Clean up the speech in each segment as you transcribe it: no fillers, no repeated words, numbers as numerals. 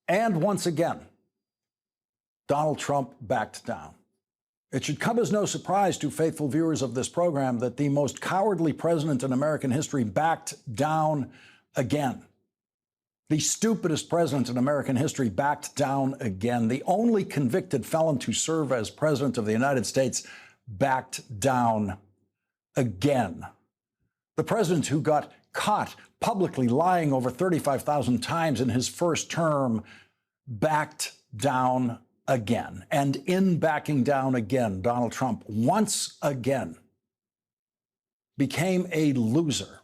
And once again, Donald Trump backed down. It should come as no surprise to faithful viewers of this program that the most cowardly president in American history backed down again. The stupidest president in American history backed down again. The only convicted felon to serve as president of the United States backed down again. The president who got caught publicly lying over 35,000 times in his first term backed down again. And in backing down again, Donald Trump once again became a loser.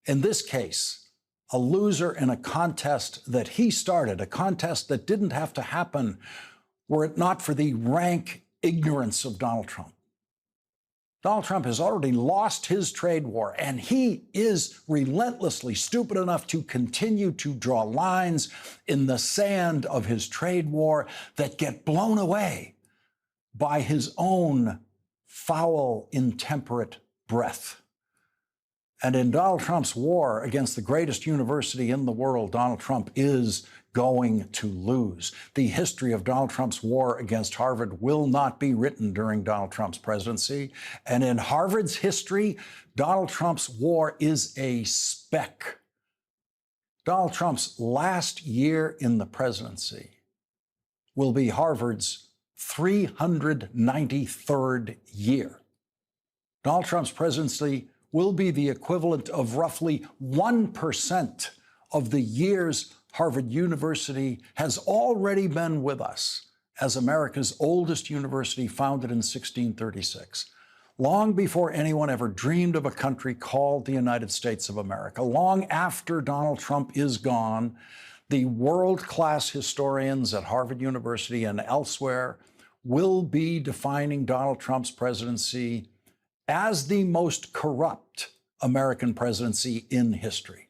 In this case, a loser in a contest that he started, a contest that didn't have to happen were it not for the rank ignorance of Donald Trump. Donald Trump has already lost his trade war, and he is relentlessly stupid enough to continue to draw lines in the sand of his trade war that get blown away by his own foul, intemperate breath. And in Donald Trump's war against the greatest university in the world, Donald Trump is going to lose. The history of Donald Trump's war against Harvard will not be written during Donald Trump's presidency. And in Harvard's history, Donald Trump's war is a speck. Donald Trump's last year in the presidency will be Harvard's 393rd year. Donald Trump's presidency will be the equivalent of roughly 1% of the years Harvard University has already been with us as America's oldest university, founded in 1636, long before anyone ever dreamed of a country called the United States of America. Long after Donald Trump is gone, the world-class historians at Harvard University and elsewhere will be defining Donald Trump's presidency as the most corrupt American presidency in history.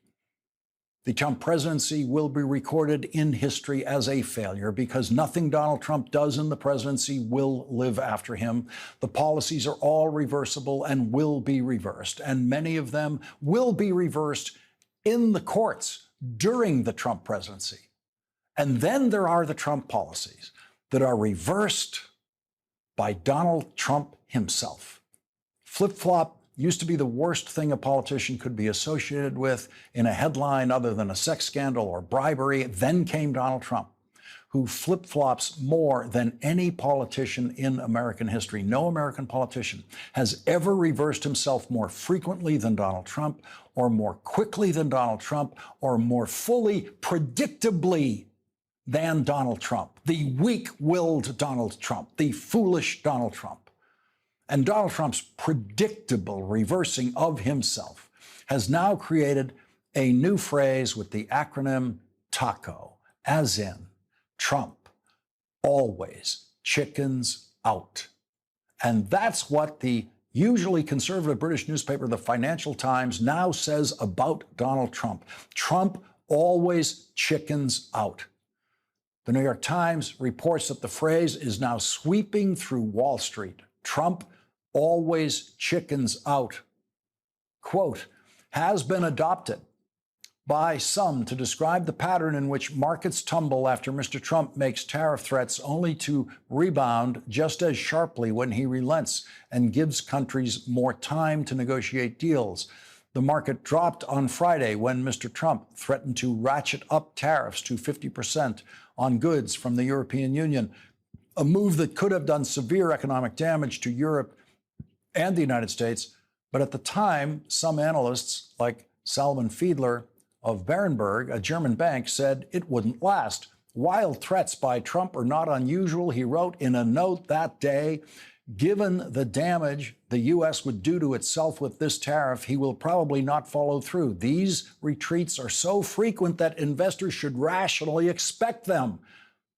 The Trump presidency will be recorded in history as a failure because nothing Donald Trump does in the presidency will live after him. The policies are all reversible and will be reversed, and many of them will be reversed in the courts during the Trump presidency. And then there are the Trump policies that are reversed by Donald Trump himself. Flip-flop used to be the worst thing a politician could be associated with in a headline other than a sex scandal or bribery. Then came Donald Trump, who flip-flops more than any politician in American history. No American politician has ever reversed himself more frequently than Donald Trump, or more quickly than Donald Trump, or more fully, predictably than Donald Trump. The weak-willed Donald Trump, the foolish Donald Trump. And Donald Trump's predictable reversing of himself has now created a new phrase with the acronym TACO, as in Trump always chickens out. And that's what the usually conservative British newspaper, the Financial Times, now says about Donald Trump. Trump always chickens out. The New York Times reports that the phrase is now sweeping through Wall Street. Trump always chickens out, quote, has been adopted by some to describe the pattern in which markets tumble after Mr. Trump makes tariff threats only to rebound just as sharply when he relents and gives countries more time to negotiate deals. The market dropped on Friday when Mr. Trump threatened to ratchet up tariffs to 50% on goods from the European Union, a move that could have done severe economic damage to Europe and the United States. But at the time, some analysts like Salomon Fiedler of Berenberg, a German bank, said it wouldn't last. Wild threats by Trump are not unusual, he wrote in a note that day. Given the damage the U.S. would do to itself with this tariff, he will probably not follow through. These retreats are so frequent that investors should rationally expect them.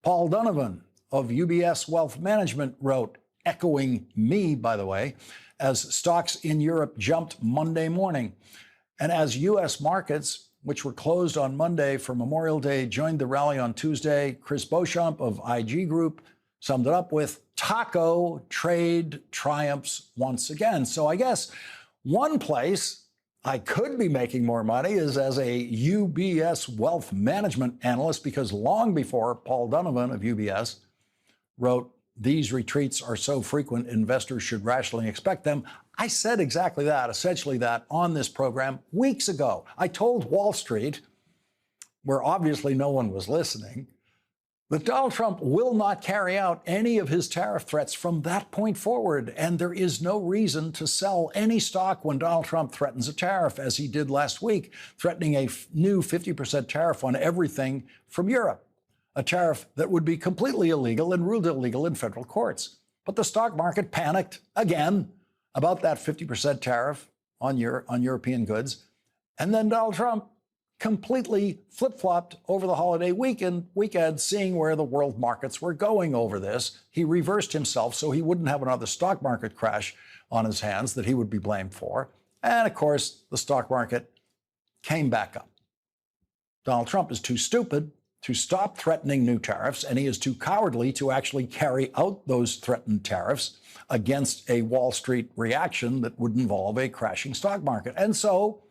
Paul Donovan of UBS Wealth Management wrote, echoing me, by the way, as stocks in Europe jumped Monday morning. And as U.S. markets, which were closed on Monday for Memorial Day, joined the rally on Tuesday, Chris Beauchamp of IG Group summed it up with, taco trade triumphs once again. So I guess one place I could be making more money is as a UBS wealth management analyst, because long before Paul Donovan of UBS wrote, "These retreats are so frequent, investors should rationally expect them," I said exactly that, essentially that, on this program weeks ago. I told Wall Street, where obviously no one was listening, that Donald Trump will not carry out any of his tariff threats from that point forward, and there is no reason to sell any stock when Donald Trump threatens a tariff, as he did last week, threatening a new 50% tariff on everything from Europe, a tariff that would be completely illegal and ruled illegal in federal courts. But the stock market panicked again about that 50% tariff on European goods, and then Donald Trump completely flip-flopped over the holiday weekend, seeing where the world markets were going over this. He reversed himself so he wouldn't have another stock market crash on his hands that he would be blamed for. And of course, the stock market came back up. Donald Trump is too stupid to stop threatening new tariffs, and he is too cowardly to actually carry out those threatened tariffs against a Wall Street reaction that would involve a crashing stock market. And so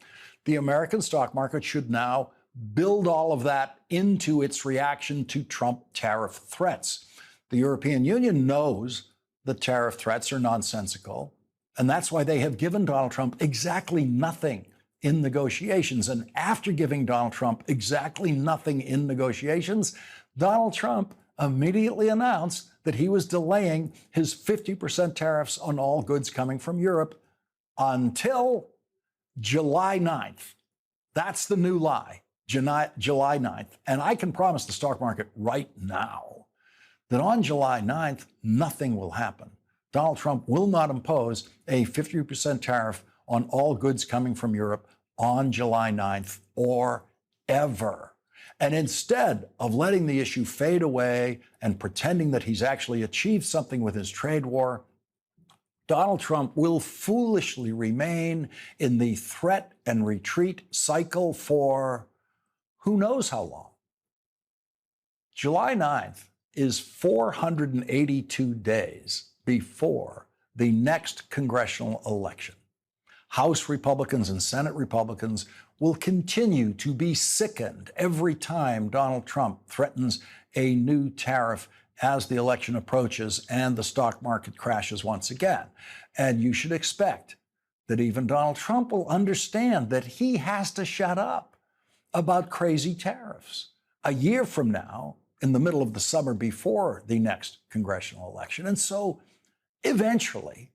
the American stock market should now build all of that into its reaction to Trump tariff threats. The European Union knows that tariff threats are nonsensical, and that's why they have given Donald Trump exactly nothing in negotiations. And after giving Donald Trump exactly nothing in negotiations, Donald Trump immediately announced that he was delaying his 50% tariffs on all goods coming from Europe until July 9th. That's the new lie, July 9th. And I can promise the stock market right now that on July 9th, nothing will happen. Donald Trump will not impose a 50% tariff on all goods coming from Europe on July 9th or ever. And instead of letting the issue fade away and pretending that he's actually achieved something with his trade war, Donald Trump will foolishly remain in the threat and retreat cycle for who knows how long. July 9th is 482 days before the next congressional election. House Republicans and Senate Republicans will continue to be sickened every time Donald Trump threatens a new tariff as the election approaches and the stock market crashes once again. And you should expect that even Donald Trump will understand that he has to shut up about crazy tariffs. A year from now, in the middle of the summer before the next congressional election. And so eventually,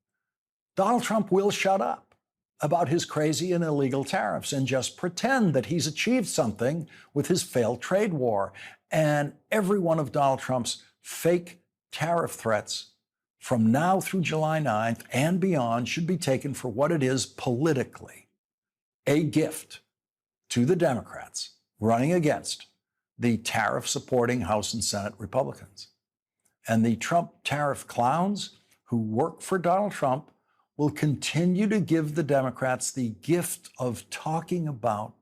Donald Trump will shut up about his crazy and illegal tariffs and just pretend that he's achieved something with his failed trade war. And every one of Donald Trump's fake tariff threats from now through July 9th and beyond should be taken for what it is politically, a gift to the Democrats running against the tariff-supporting House and Senate Republicans. And the Trump tariff clowns who work for Donald Trump will continue to give the Democrats the gift of talking about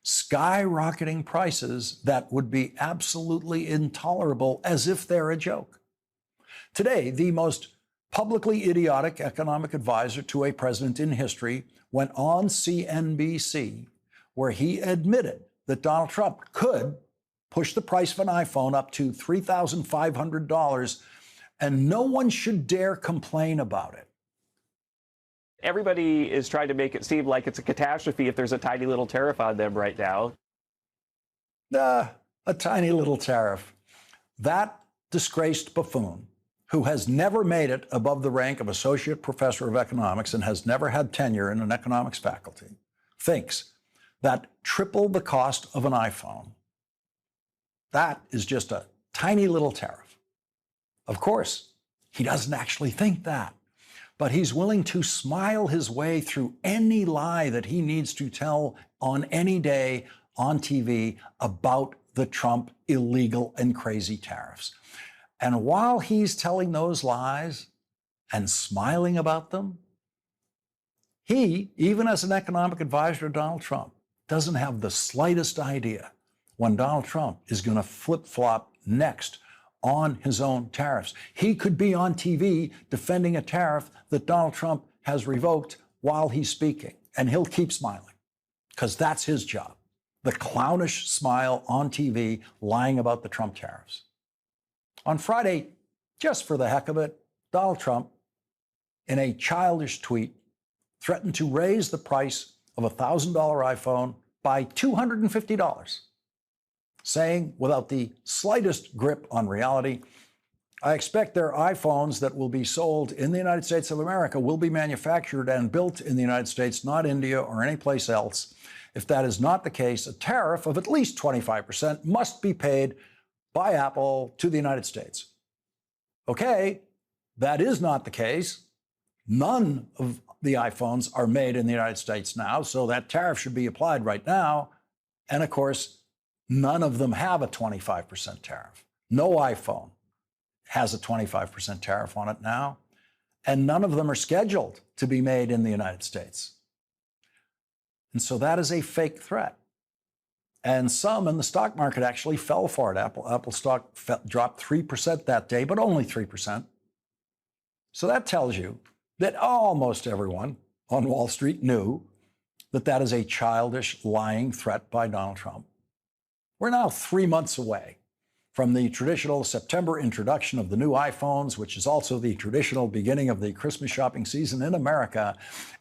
skyrocketing prices that would be absolutely intolerable, as if they're a joke. Today, the most publicly idiotic economic advisor to a president in history went on CNBC, where he admitted that Donald Trump could push the price of an iPhone up to $3,500, and no one should dare complain about it. Everybody is trying to make it seem like it's a catastrophe if there's a tiny little tariff on them right now. A tiny little tariff. That disgraced buffoon, who has never made it above the rank of associate professor of economics and has never had tenure in an economics faculty, thinks that triple the cost of an iPhone, that is just a tiny little tariff. Of course, he doesn't actually think that, but he's willing to smile his way through any lie that he needs to tell on any day on TV about the Trump illegal and crazy tariffs. And while he's telling those lies and smiling about them, he, even as an economic advisor to Donald Trump, doesn't have the slightest idea when Donald Trump is going to flip-flop next on his own tariffs. He could be on TV defending a tariff that Donald Trump has revoked while he's speaking. and he'll keep smiling because that's his job. The clownish smile on TV lying about the Trump tariffs. On Friday, just for the heck of it, Donald Trump, in a childish tweet, threatened to raise the price of a $1,000 iPhone by $250, saying, without the slightest grip on reality, I expect their iPhones that will be sold in the United States of America will be manufactured and built in the United States, not India or any place else. If that is not the case, a tariff of at least 25% must be paid by Apple to the United States. Okay, that is not the case. None of the iPhones are made in the United States now, so that tariff should be applied right now. And of course, none of them have a 25% tariff. No iPhone has a 25% tariff on it now, and none of them are scheduled to be made in the United States. And so that is a fake threat. And some in the stock market actually fell for it. Apple stock dropped 3% that day, but only 3%. So that tells you that almost everyone on Wall Street knew that that is a childish, lying threat by Donald Trump. We're now 3 months away from the traditional September introduction of the new iPhones, which is also the traditional beginning of the Christmas shopping season in America.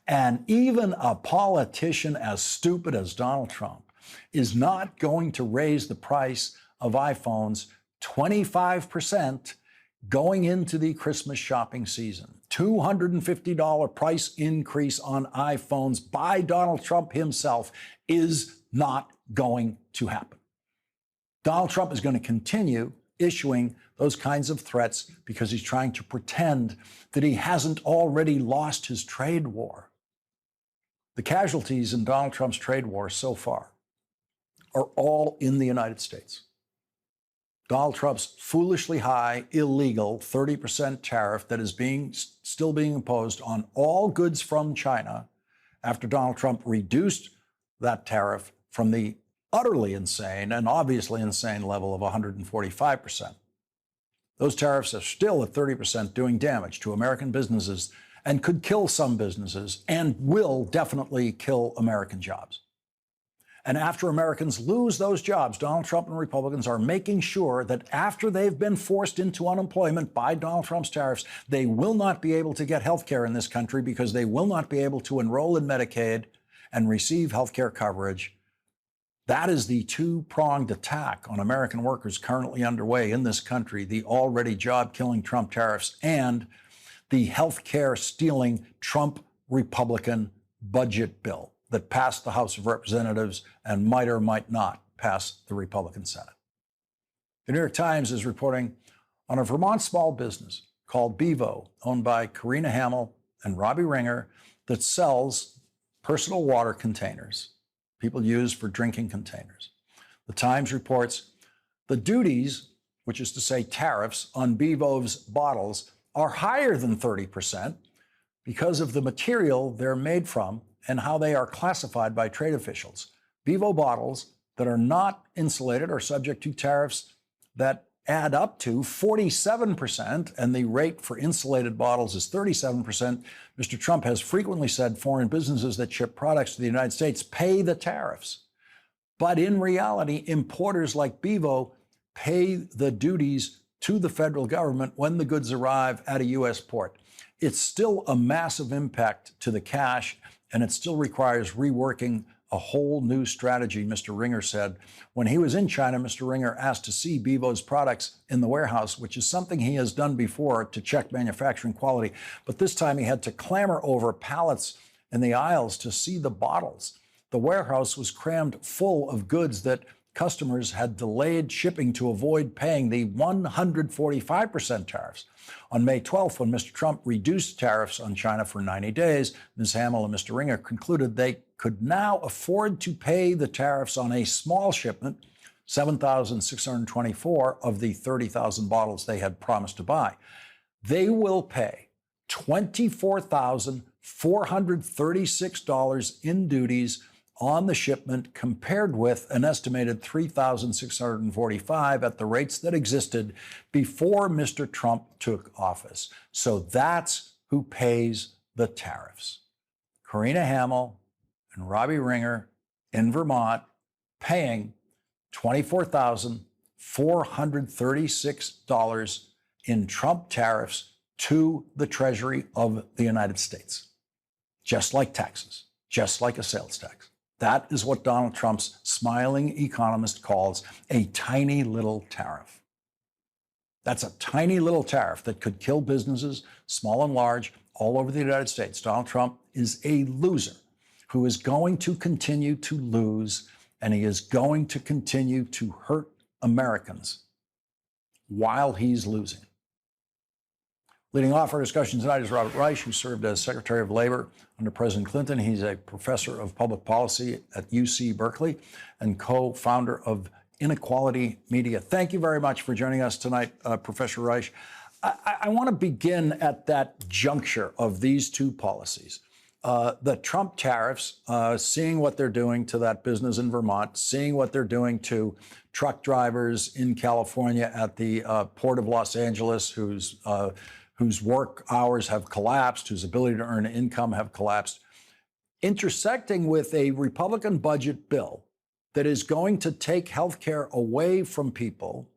And even a politician as stupid as Donald Trump is not going to raise the price of iPhones 25% going into the Christmas shopping season. $250 price increase on iPhones by Donald Trump himself is not going to happen. Donald Trump is going to continue issuing those kinds of threats because he's trying to pretend that he hasn't already lost his trade war. The casualties in Donald Trump's trade war so far are all in the United States. Donald Trump's foolishly high, illegal 30% tariff that is still being imposed on all goods from China after Donald Trump reduced that tariff from the utterly insane and obviously insane level of 145%. Those tariffs are still at 30% doing damage to American businesses and could kill some businesses and will definitely kill American jobs. And after Americans lose those jobs, Donald Trump and Republicans are making sure that after they've been forced into unemployment by Donald Trump's tariffs, they will not be able to get health care in this country because they will not be able to enroll in Medicaid and receive health care coverage. That is the two-pronged attack on American workers currently underway in this country, the already job-killing Trump tariffs and the health care stealing Trump Republican budget bill that passed the House of Representatives and might or might not pass the Republican Senate. The New York Times is reporting on a Vermont small business called Bevo, owned by Karina Hamel and Robbie Ringer, that sells personal water containers people use for drinking containers. The Times reports the duties, which is to say tariffs, on Bevo's bottles are higher than 30% because of the material they're made from and how they are classified by trade officials. Bevo bottles that are not insulated are subject to tariffs that add up to 47%, and the rate for insulated bottles is 37%. Mr. Trump has frequently said foreign businesses that ship products to the United States pay the tariffs. But in reality, importers like Bevo pay the duties to the federal government when the goods arrive at a U.S. port. It's still a massive impact to the cash, and it still requires reworking a whole new strategy, Mr. Ringer said. When he was in China, Mr. Ringer asked to see Bevo's products in the warehouse, which is something he has done before to check manufacturing quality. But this time he had to clamber over pallets in the aisles to see the bottles. The warehouse was crammed full of goods that customers had delayed shipping to avoid paying the 145% tariffs. On May 12th, when Mr. Trump reduced tariffs on China for 90 days, Ms. Hamel and Mr. Ringer concluded they could now afford to pay the tariffs on a small shipment, 7,624 of the 30,000 bottles they had promised to buy. They will pay $24,436 in duties on the shipment, compared with an estimated $3,645 at the rates that existed before Mr. Trump took office. So that's who pays the tariffs. Karina Hamel and Robbie Ringer in Vermont paying $24,436 in Trump tariffs to the Treasury of the United States, just like taxes, just like a sales tax. That is what Donald Trump's smiling economist calls a tiny little tariff. That's a tiny little tariff that could kill businesses, small and large, all over the United States. Donald Trump is a loser who is going to continue to lose, and he is going to continue to hurt Americans while he's losing. Leading off our discussion tonight is Robert Reich, who served as Secretary of Labor under President Clinton. He's a professor of public policy at UC Berkeley and co-founder of Inequality Media. Thank you very much for joining us tonight, Professor Reich. I want to begin at that juncture of these two policies. The Trump tariffs, seeing what they're doing to that business in Vermont, seeing what they're doing to truck drivers in California at the Port of Los Angeles, whose work hours have collapsed, whose ability to earn income have collapsed, intersecting with a Republican budget bill that is going to take health care away from people,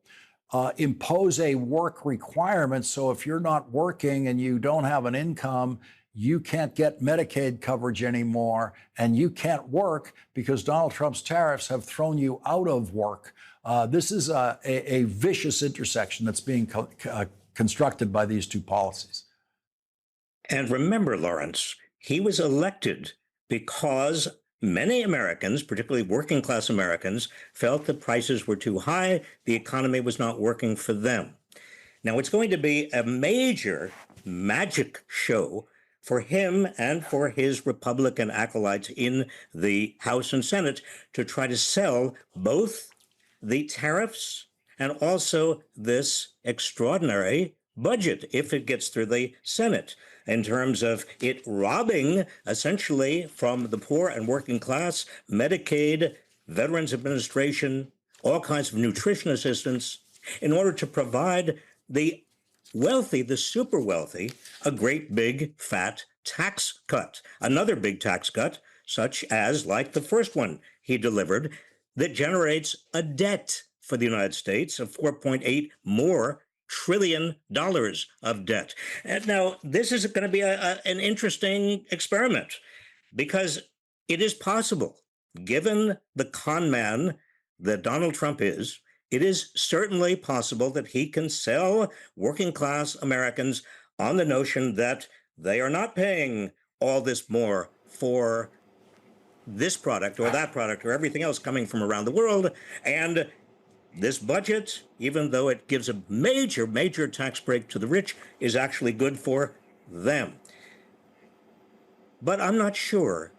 impose a work requirement. So if you're not working and you don't have an income, you can't get Medicaid coverage anymore, and you can't work because Donald Trump's tariffs have thrown you out of work. This is a vicious intersection that's being constructed by these two policies. And remember, Lawrence, he was elected because many Americans, particularly working class Americans, felt that prices were too high, the economy was not working for them. Now, it's going to be a major magic show for him and for his Republican acolytes in the House and Senate to try to sell both the tariffs and also this extraordinary budget, if it gets through the Senate, in terms of it robbing essentially from the poor and working class, Medicaid, Veterans Administration, all kinds of nutrition assistance, in order to provide the wealthy, the super wealthy, a great big fat tax cut, another big tax cut, such as like the first one he delivered, that generates a debt for the United States of $4.8 more trillion of debt. And now, this is going to be an interesting experiment, because it is possible, given the con man that Donald Trump is, it is certainly possible that he can sell working class Americans on the notion that they are not paying all this more for this product or that product or everything else coming from around the world. And this budget, even though it gives a major, major tax break to the rich, is actually good for them. But I'm not sure.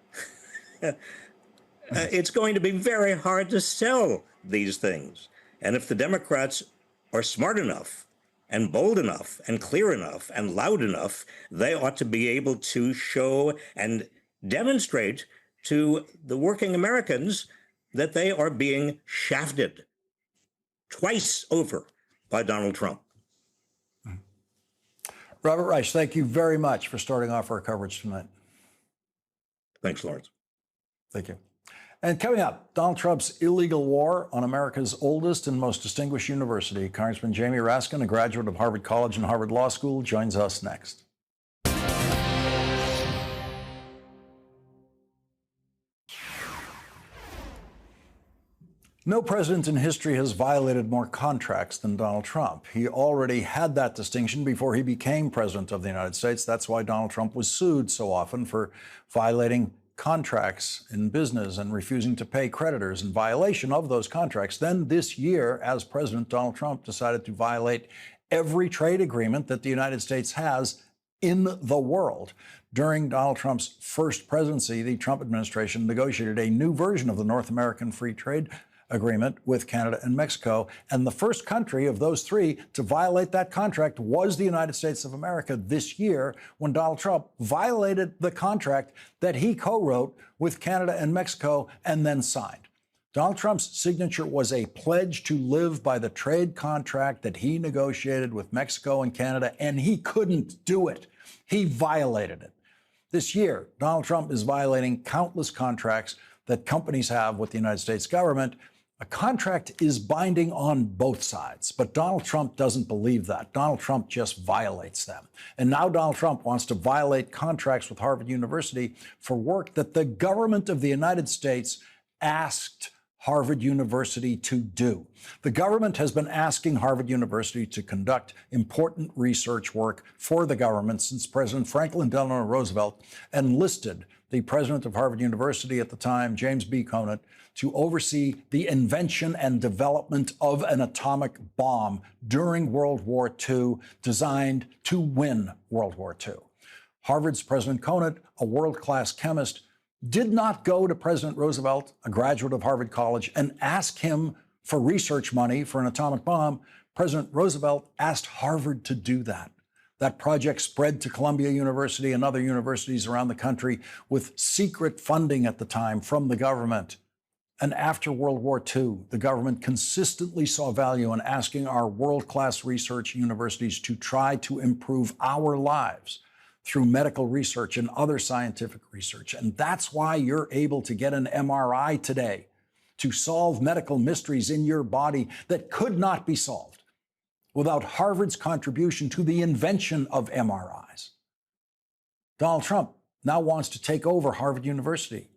It's going to be very hard to sell these things. And if the Democrats are smart enough and bold enough and clear enough and loud enough, they ought to be able to show and demonstrate to the working Americans that they are being shafted twice over by Donald Trump. Robert Reich, thank you very much for starting off our coverage tonight. Thanks, Lawrence. Thank you. And coming up, Donald Trump's illegal war on America's oldest and most distinguished university. Congressman Jamie Raskin, a graduate of Harvard College and Harvard Law School, joins us next. No president in history has violated more contracts than Donald Trump. He already had that distinction before he became president of the United States. That's why Donald Trump was sued so often for violating contracts in business and refusing to pay creditors in violation of those contracts. Then this year, as president, Donald Trump decided to violate every trade agreement that the United States has in the world. During Donald Trump's first presidency, the Trump administration negotiated a new version of the North American Free Trade Agreement with Canada and Mexico. And the first country of those three to violate that contract was the United States of America this year, when Donald Trump violated the contract that he co-wrote with Canada and Mexico and then signed. Donald Trump's signature was a pledge to live by the trade contract that he negotiated with Mexico and Canada, and he couldn't do it. He violated it. This year, Donald Trump is violating countless contracts that companies have with the United States government. A contract is binding on both sides, but Donald Trump doesn't believe that. Donald Trump just violates them. And now Donald Trump wants to violate contracts with Harvard University for work that the government of the United States asked Harvard University to do. The government has been asking Harvard University to conduct important research work for the government since President Franklin Delano Roosevelt enlisted the president of Harvard University at the time, James B. Conant, to oversee the invention and development of an atomic bomb during World War II, designed to win World War II. Harvard's President Conant, a world-class chemist, did not go to President Roosevelt, a graduate of Harvard College, and ask him for research money for an atomic bomb. President Roosevelt asked Harvard to do that. That project spread to Columbia University and other universities around the country with secret funding at the time from the government. And after World War II, the government consistently saw value in asking our world-class research universities to try to improve our lives through medical research and other scientific research. And that's why you're able to get an MRI today to solve medical mysteries in your body that could not be solved without Harvard's contribution to the invention of MRIs. Donald Trump now wants to take over Harvard University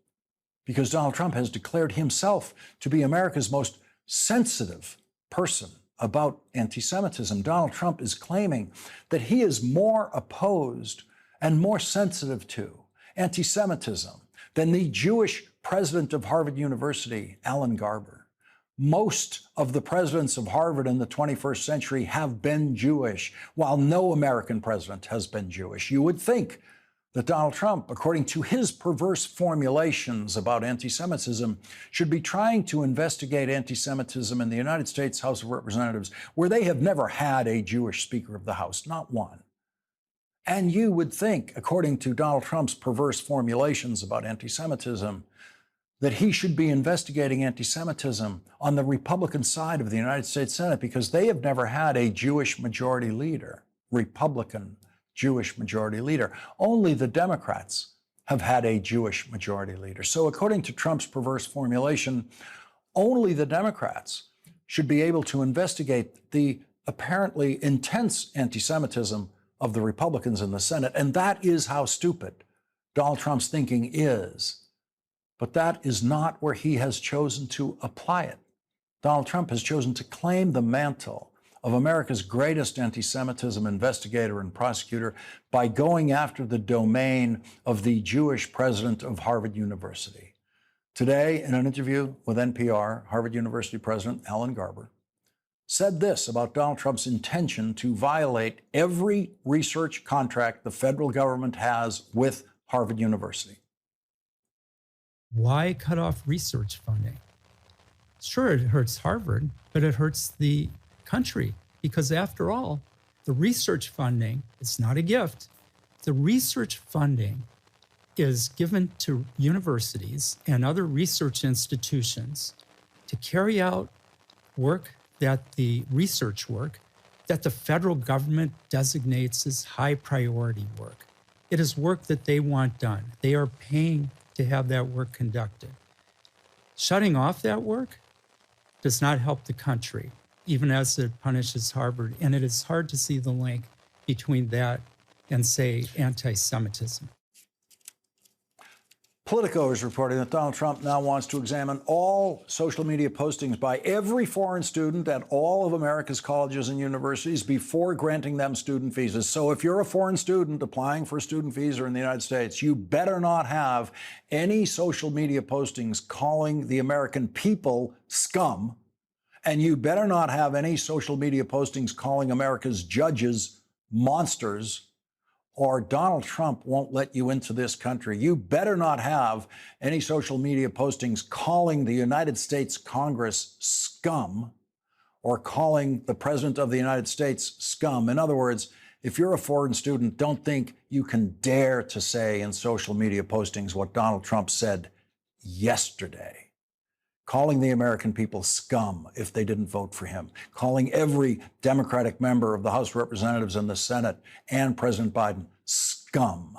because Donald Trump has declared himself to be America's most sensitive person about anti-Semitism. Donald Trump is claiming that he is more opposed and more sensitive to anti-Semitism than the Jewish president of Harvard University, Alan Garber. Most of the presidents of Harvard in the 21st century have been Jewish, while no American president has been Jewish. You would think that Donald Trump, according to his perverse formulations about anti-Semitism, should be trying to investigate anti-Semitism in the United States House of Representatives, where they have never had a Jewish Speaker of the House, not one. And you would think, according to Donald Trump's perverse formulations about anti-Semitism, that he should be investigating anti-Semitism on the Republican side of the United States Senate, because they have never had a Jewish majority leader, Republican Jewish majority leader. Only the Democrats have had a Jewish majority leader. So according to Trump's perverse formulation, only the Democrats should be able to investigate the apparently intense anti-Semitism of the Republicans in the Senate. And that is how stupid Donald Trump's thinking is. But that is not where he has chosen to apply it. Donald Trump has chosen to claim the mantle of America's greatest anti-Semitism investigator and prosecutor by going after the domain of the Jewish president of Harvard University. Today, in an interview with NPR, Harvard University President Alan Garber said this about Donald Trump's intention to violate every research contract the federal government has with Harvard University. Why cut off research funding? Sure, it hurts Harvard, but it hurts the country, because after all, the research funding is not a gift. The research funding is given to universities and other research institutions to carry out research work that the federal government designates as high priority work. It is work that they want done. They are paying to have that work conducted. Shutting off that work does not help the country, even as it punishes Harvard. And it is hard to see the link between that and, say, anti-Semitism. Politico is reporting that Donald Trump now wants to examine all social media postings by every foreign student at all of America's colleges and universities before granting them student visas. So if you're a foreign student applying for a student visa in the United States, you better not have any social media postings calling the American people scum. And you better not have any social media postings calling America's judges monsters, or Donald Trump won't let you into this country. You better not have any social media postings calling the United States Congress scum, or calling the President of the United States scum. In other words, if you're a foreign student, don't think you can dare to say in social media postings what Donald Trump said yesterday. Calling the American people scum if they didn't vote for him, calling every Democratic member of the House of Representatives and the Senate and President Biden scum.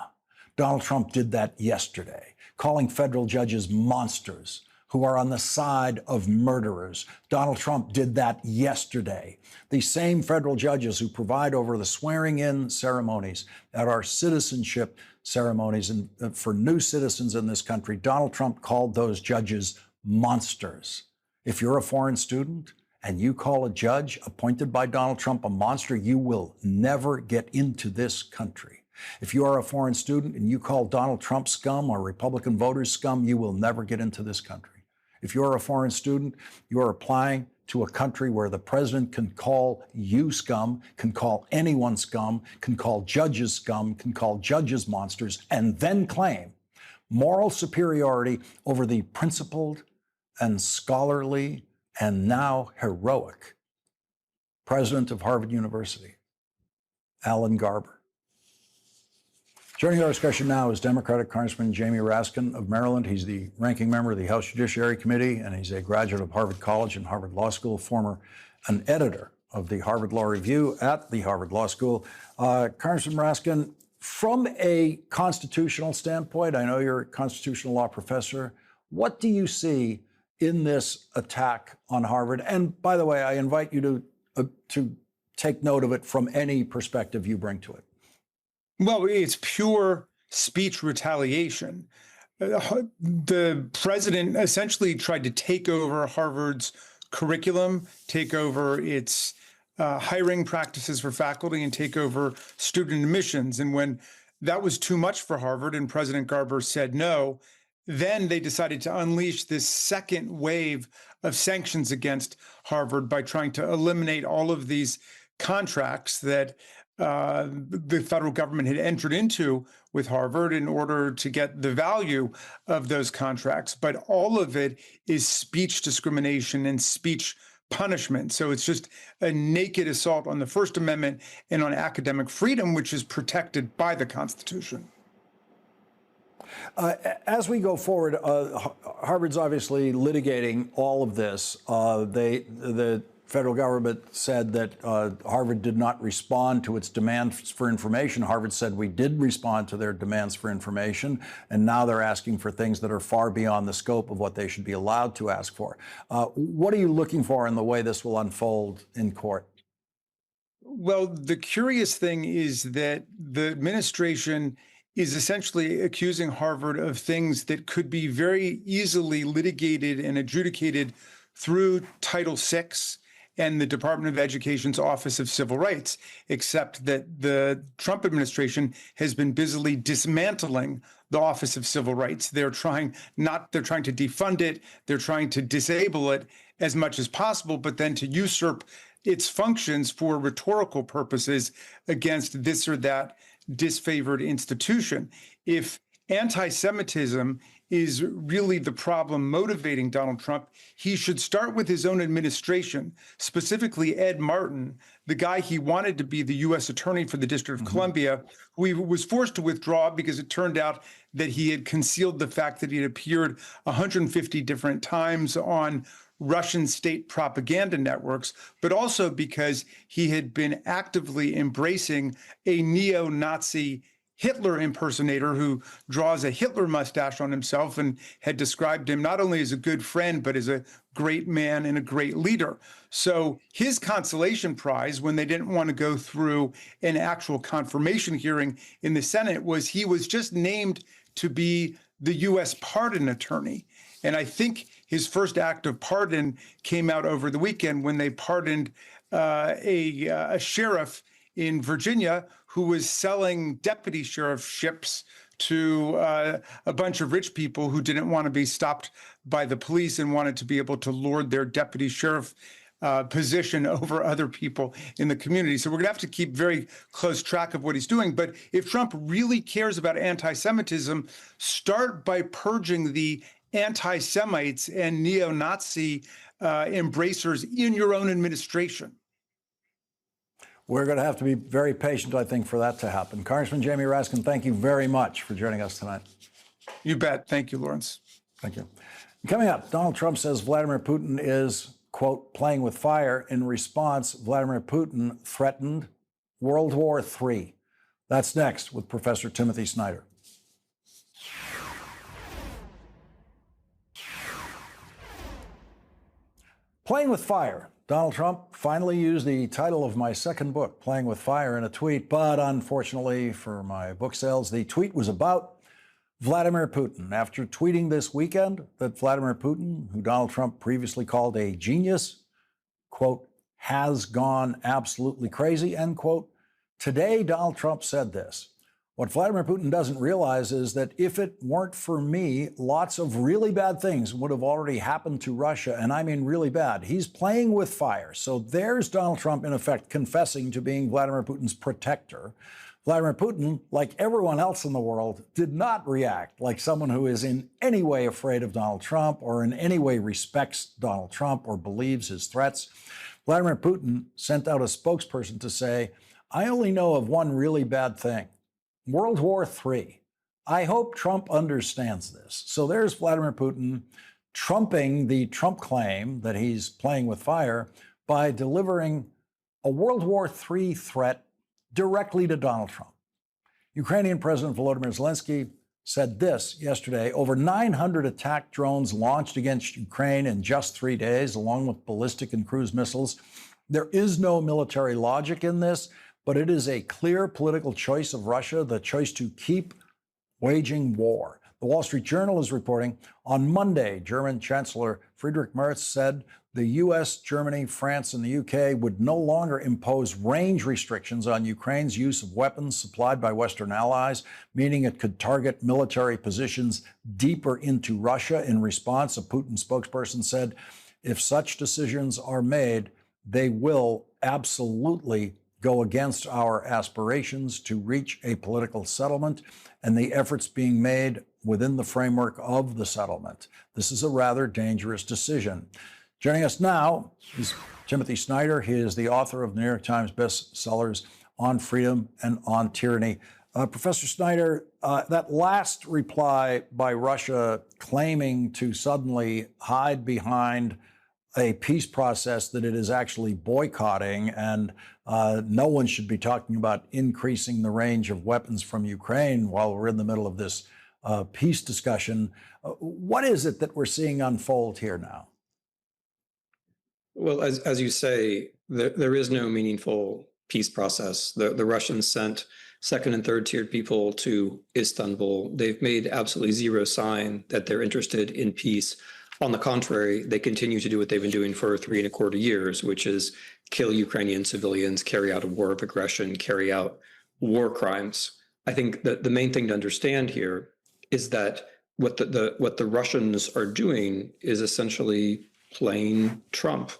Donald Trump did that yesterday, calling federal judges monsters who are on the side of murderers. Donald Trump did that yesterday. The same federal judges who preside over the swearing-in ceremonies at our citizenship ceremonies and for new citizens in this country, Donald Trump called those judges monsters. If you're a foreign student and you call a judge appointed by Donald Trump a monster, you will never get into this country. If you are a foreign student and you call Donald Trump scum or Republican voters scum, you will never get into this country. If you're a foreign student, you are applying to a country where the president can call you scum, can call anyone scum, can call judges scum, can call judges monsters, and then claim moral superiority over the principled and scholarly and now heroic president of Harvard University, Alan Garber. Joining our discussion now is Democratic Congressman Jamie Raskin of Maryland. He's the ranking member of the House Judiciary Committee, and he's a graduate of Harvard College and Harvard Law School, an editor of the Harvard Law Review at the Harvard Law School. Congressman Raskin, from a constitutional standpoint, I know you're a constitutional law professor, what do you see in this attack on Harvard? And by the way, I invite you to take note of it from any perspective you bring to it. Well, it's pure speech retaliation. The president essentially tried to take over Harvard's curriculum, take over its hiring practices for faculty, and take over student admissions. And when that was too much for Harvard and President Garber said no, then they decided to unleash this second wave of sanctions against Harvard by trying to eliminate all of these contracts that the federal government had entered into with Harvard in order to get the value of those contracts. But all of it is speech discrimination and speech punishment. So it's just a naked assault on the First Amendment and on academic freedom, which is protected by the Constitution. As we go forward, Harvard's obviously litigating all of this. The federal government said that Harvard did not respond to its demands for information. Harvard said we did respond to their demands for information, and now they're asking for things that are far beyond the scope of what they should be allowed to ask for. What are you looking for in the way this will unfold in court? Well, the curious thing is that the administration is essentially accusing Harvard of things that could be very easily litigated and adjudicated through Title VI and the Department of Education's Office of Civil Rights, except that the Trump administration has been busily dismantling the Office of Civil Rights. They're trying to defund it, they're trying to disable it as much as possible, but then to usurp its functions for rhetorical purposes against this or that disfavored institution. If anti-Semitism is really the problem motivating Donald Trump, he should start with his own administration, specifically Ed Martin, the guy he wanted to be the U.S. attorney for the District of Columbia, who he was forced to withdraw because it turned out that he had concealed the fact that he had appeared 150 different times on Russian state propaganda networks, but also because he had been actively embracing a neo-Nazi Hitler impersonator who draws a Hitler mustache on himself and had described him not only as a good friend, but as a great man and a great leader. So his consolation prize, when they didn't want to go through an actual confirmation hearing in the Senate, was he was just named to be the U.S. pardon attorney. And I think his first act of pardon came out over the weekend when they pardoned a sheriff in Virginia who was selling deputy sheriffships to a bunch of rich people who didn't want to be stopped by the police and wanted to be able to lord their deputy sheriff position over other people in the community. So we're going to have to keep very close track of what he's doing. But if Trump really cares about anti-Semitism, start by purging the anti-Semites and neo-Nazi embracers in your own administration. We're going to have to be very patient, I think, for that to happen. Congressman Jamie Raskin, thank you very much for joining us tonight. You bet. Thank you, Lawrence. Thank you. Coming up, Donald Trump says Vladimir Putin is, quote, playing with fire. In response, Vladimir Putin threatened World War III. That's next with Professor Timothy Snyder. Playing with Fire. Donald Trump finally used the title of my second book, Playing with Fire, in a tweet, but unfortunately for my book sales, the tweet was about Vladimir Putin. After tweeting this weekend that Vladimir Putin, who Donald Trump previously called a genius, quote, has gone absolutely crazy, end quote, today Donald Trump said this. What Vladimir Putin doesn't realize is that if it weren't for me, lots of really bad things would have already happened to Russia, and I mean really bad. He's playing with fire. So there's Donald Trump, in effect, confessing to being Vladimir Putin's protector. Vladimir Putin, like everyone else in the world, did not react like someone who is in any way afraid of Donald Trump or in any way respects Donald Trump or believes his threats. Vladimir Putin sent out a spokesperson to say, I only know of one really bad thing. World War III. I hope Trump understands this. So there's Vladimir Putin trumping the Trump claim that he's playing with fire by delivering a World War III threat directly to Donald Trump. Ukrainian President Volodymyr Zelensky said this yesterday: over 900 attack drones launched against Ukraine in just 3 days, along with ballistic and cruise missiles. There is no military logic in this, but it is a clear political choice of Russia, the choice to keep waging war. The Wall Street Journal is reporting on Monday, German Chancellor Friedrich Merz said the US, Germany, France, and the UK would no longer impose range restrictions on Ukraine's use of weapons supplied by Western allies, meaning it could target military positions deeper into Russia. In response, a Putin spokesperson said, if such decisions are made, they will absolutely go against our aspirations to reach a political settlement and the efforts being made within the framework of the settlement. This is a rather dangerous decision. Joining us now is Timothy Snyder. He is the author of the New York Times bestsellers On Freedom and On Tyranny. Professor Snyder, that last reply by Russia claiming to suddenly hide behind a peace process that it is actually boycotting, and no one should be talking about increasing the range of weapons from Ukraine while we're in the middle of this peace discussion. What is it that we're seeing unfold here now? Well, as you say, there is no meaningful peace process. The Russians sent second and third tiered people to Istanbul. They've made absolutely zero sign that they're interested in peace. On the contrary, they continue to do what they've been doing for 3.25 years, which is kill Ukrainian civilians, carry out a war of aggression, carry out war crimes. I think that the main thing to understand here is that what the Russians are doing is essentially playing Trump.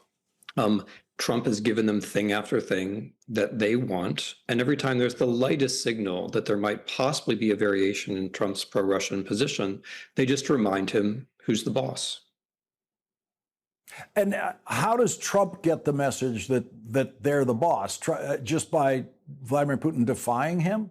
Trump has given them thing after thing that they want. And every time there's the lightest signal that there might possibly be a variation in Trump's pro-Russian position, they just remind him who's the boss. And how does Trump get the message that they're the boss? Just by Vladimir Putin defying him?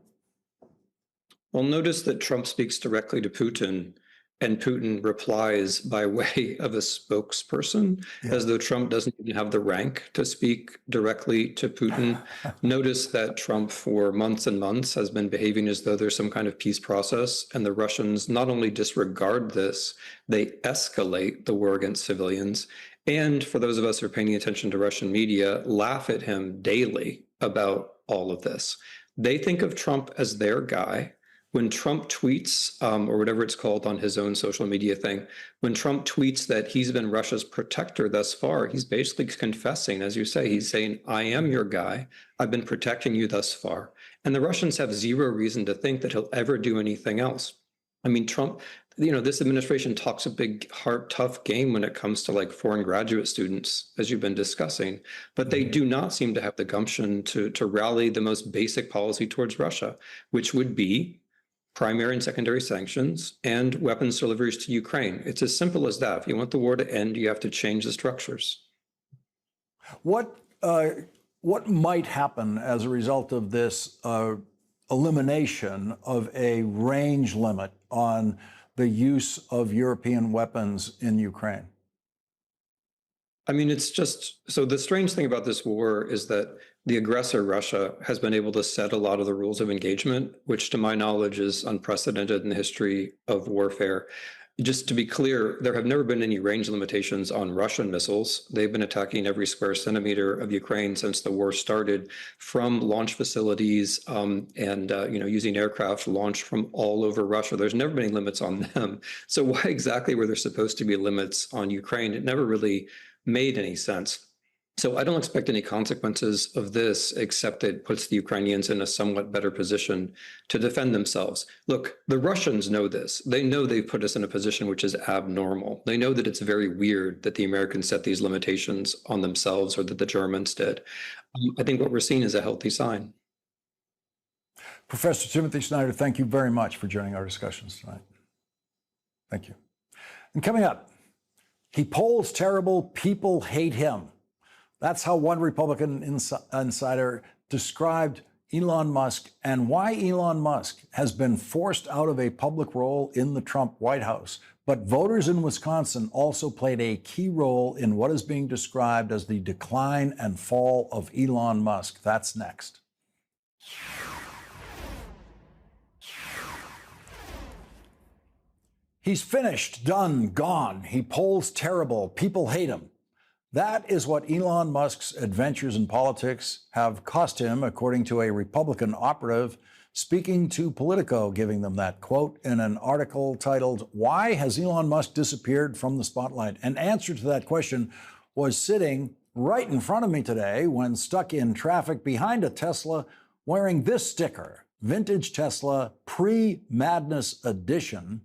Well, notice that Trump speaks directly to Putin, and Putin replies by way of a spokesperson, as though Trump doesn't even have the rank to speak directly to Putin. Notice that Trump, for months and months, has been behaving as though there's some kind of peace process, and the Russians not only disregard this, they escalate the war against civilians. And for those of us who are paying attention to Russian media, laugh at him daily about all of this. They think of Trump as their guy. When Trump tweets, or whatever it's called on his own social media thing, when Trump tweets that he's been Russia's protector thus far, he's basically confessing, as you say, he's saying, I am your guy. I've been protecting you thus far. And the Russians have zero reason to think that he'll ever do anything else. I mean, Trump, this administration talks a big, hard, tough game when it comes to like foreign graduate students, as you've been discussing, but they do not seem to have the gumption to rally the most basic policy towards Russia, which would be primary and secondary sanctions and weapons deliveries to Ukraine. It's as simple as that. If you want the war to end, you have to change the structures. What might happen as a result of this elimination of a range limit on the use of European weapons in Ukraine? I mean, it's just, so the strange thing about this war is that the aggressor, Russia, has been able to set a lot of the rules of engagement, which to my knowledge is unprecedented in the history of warfare. Just to be clear, there have never been any range limitations on Russian missiles. They've been attacking every square centimeter of Ukraine since the war started, from launch facilities and using aircraft launched from all over Russia. There's never been any limits on them. So why exactly were there supposed to be limits on Ukraine? It never really made any sense. So I don't expect any consequences of this, except that it puts the Ukrainians in a somewhat better position to defend themselves. Look, the Russians know this. They know they've put us in a position which is abnormal. They know that it's very weird that the Americans set these limitations on themselves, or that the Germans did. I think what we're seeing is a healthy sign. Professor Timothy Snyder, thank you very much for joining our discussions tonight. Thank you. And coming up, he polls terrible, people hate him. That's how one Republican insider described Elon Musk, and why Elon Musk has been forced out of a public role in the Trump White House. But voters in Wisconsin also played a key role in what is being described as the decline and fall of Elon Musk. That's next. He's finished, done, gone. He polls terrible. People hate him. That is what Elon Musk's adventures in politics have cost him, according to a Republican operative speaking to Politico, giving them that quote in an article titled, "Why Has Elon Musk Disappeared from the Spotlight?" An answer to that question was sitting right in front of me today when stuck in traffic behind a Tesla wearing this sticker, Vintage Tesla Pre-Madness Edition.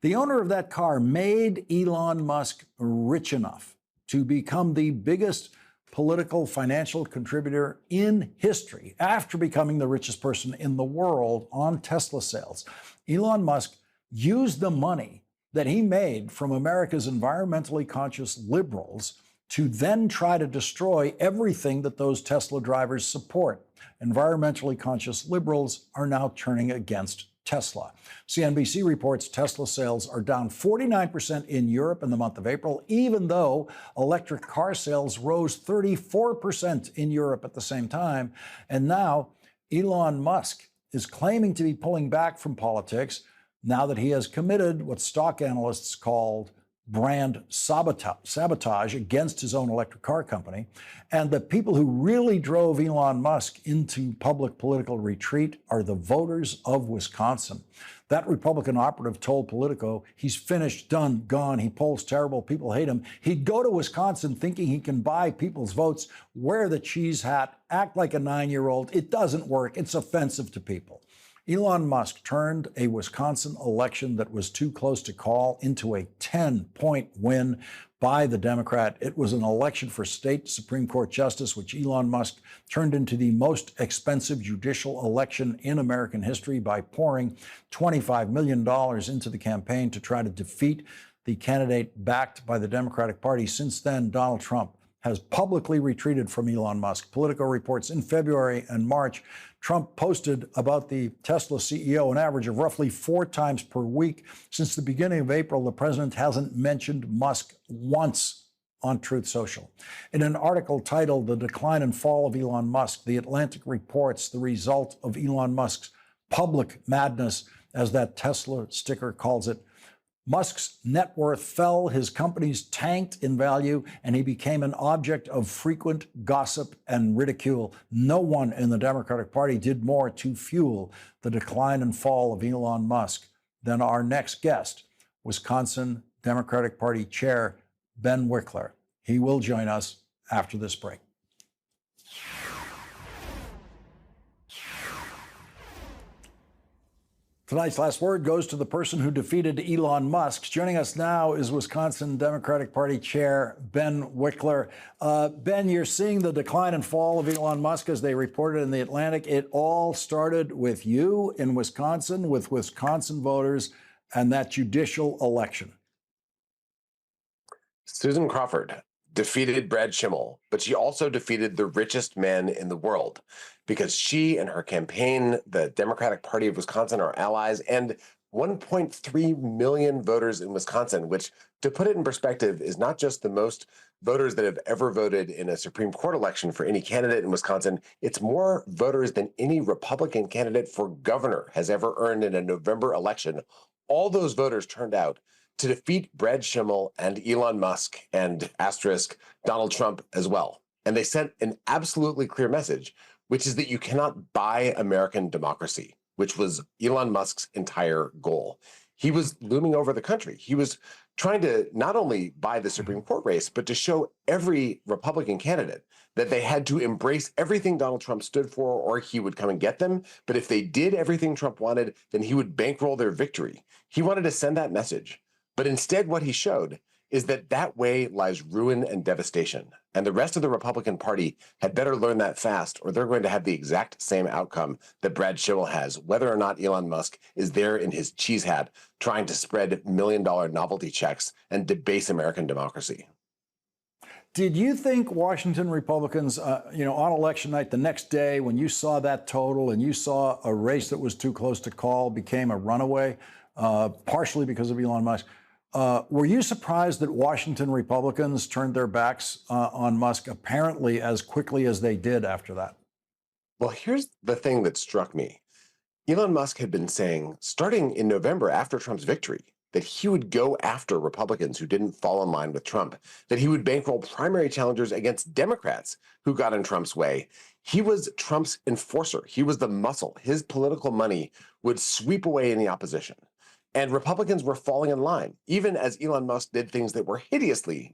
The owner of that car made Elon Musk rich enough to become the biggest political financial contributor in history after becoming the richest person in the world on Tesla sales. Elon Musk used the money that he made from America's environmentally conscious liberals to then try to destroy everything that those Tesla drivers support. Environmentally conscious liberals are now turning against Tesla. CNBC reports Tesla sales are down 49% in Europe in the month of April, even though electric car sales rose 34% in Europe at the same time. And now Elon Musk is claiming to be pulling back from politics now that he has committed what stock analysts called brand sabotage against his own electric car company. And the people who really drove Elon Musk into public political retreat are the voters of Wisconsin. That Republican operative told Politico he's finished, done, gone. He polls terrible. People hate him. He'd go to Wisconsin thinking he can buy people's votes, wear the cheese hat, act like a 9-year-old. It doesn't work. It's offensive to people. Elon Musk turned a Wisconsin election that was too close to call into a 10-point win by the Democrat. It was an election for state Supreme Court justice, which Elon Musk turned into the most expensive judicial election in American history by pouring $25 million into the campaign to try to defeat the candidate backed by the Democratic Party. Since then, Donald Trump has publicly retreated from Elon Musk. Politico reports in February and March, Trump posted about the Tesla CEO an average of roughly 4 times per week. Since the beginning of April, the president hasn't mentioned Musk once on Truth Social. In an article titled "The Decline and Fall of Elon Musk," The Atlantic reports the result of Elon Musk's public madness, as that Tesla sticker calls it. Musk's net worth fell, his companies tanked in value, and he became an object of frequent gossip and ridicule. No one in the Democratic Party did more to fuel the decline and fall of Elon Musk than our next guest, Wisconsin Democratic Party Chair Ben Wikler. He will join us after this break. Tonight's last word goes to the person who defeated Elon Musk. Joining us now is Wisconsin Democratic Party Chair Ben Wikler. Ben, you're seeing the decline and fall of Elon Musk as they reported in The Atlantic. It all started with you in Wisconsin, with Wisconsin voters, and that judicial election. Susan Crawford defeated Brad Schimmel, but she also defeated the richest man in the world because she and her campaign, the Democratic Party of Wisconsin, are allies, and 1.3 million voters in Wisconsin, which, to put it in perspective, is not just the most voters that have ever voted in a Supreme Court election for any candidate in Wisconsin. It's more voters than any Republican candidate for governor has ever earned in a November election. All those voters turned out to defeat Brad Schimmel and Elon Musk and asterisk Donald Trump as well. And they sent an absolutely clear message, which is that you cannot buy American democracy, which was Elon Musk's entire goal. He was looming over the country. He was trying to not only buy the Supreme Court race, but to show every Republican candidate that they had to embrace everything Donald Trump stood for, or he would come and get them. But if they did everything Trump wanted, then he would bankroll their victory. He wanted to send that message. But instead, what he showed is that that way lies ruin and devastation. And the rest of the Republican Party had better learn that fast, or they're going to have the exact same outcome that Brad Schimmel has, whether or not Elon Musk is there in his cheese hat trying to spread million-dollar novelty checks and debase American democracy. Did you think Washington Republicans, on election night, the next day, when you saw that total and you saw a race that was too close to call became a runaway, partially because of Elon Musk, were you surprised that Washington Republicans turned their backs on Musk apparently as quickly as they did after that? Well, here's the thing that struck me. Elon Musk had been saying, starting in November after Trump's victory, that he would go after Republicans who didn't fall in line with Trump, that he would bankroll primary challengers against Democrats who got in Trump's way. He was Trump's enforcer. He was the muscle. His political money would sweep away any opposition. And Republicans were falling in line, even as Elon Musk did things that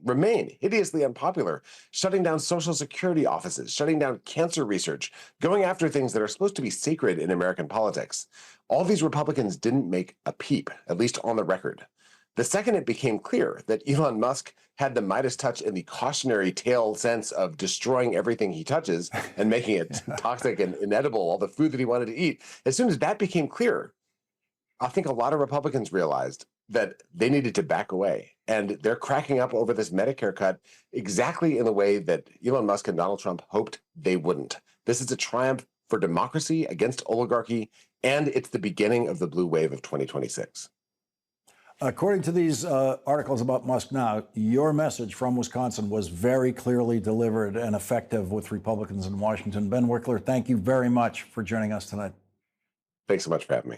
remain hideously unpopular, shutting down Social Security offices, shutting down cancer research, going after things that are supposed to be sacred in American politics. All these Republicans didn't make a peep, at least on the record. The second it became clear that Elon Musk had the Midas touch in the cautionary tale sense of destroying everything he touches and making it toxic and inedible, all the food that he wanted to eat, as soon as that became clear, I think a lot of Republicans realized that they needed to back away. And they're cracking up over this Medicare cut exactly in the way that Elon Musk and Donald Trump hoped they wouldn't. This is a triumph for democracy against oligarchy, and it's the beginning of the blue wave of 2026. According to these articles about Musk now, your message from Wisconsin was very clearly delivered and effective with Republicans in Washington. Ben Wickler, thank you very much for joining us tonight. Thanks so much for having me.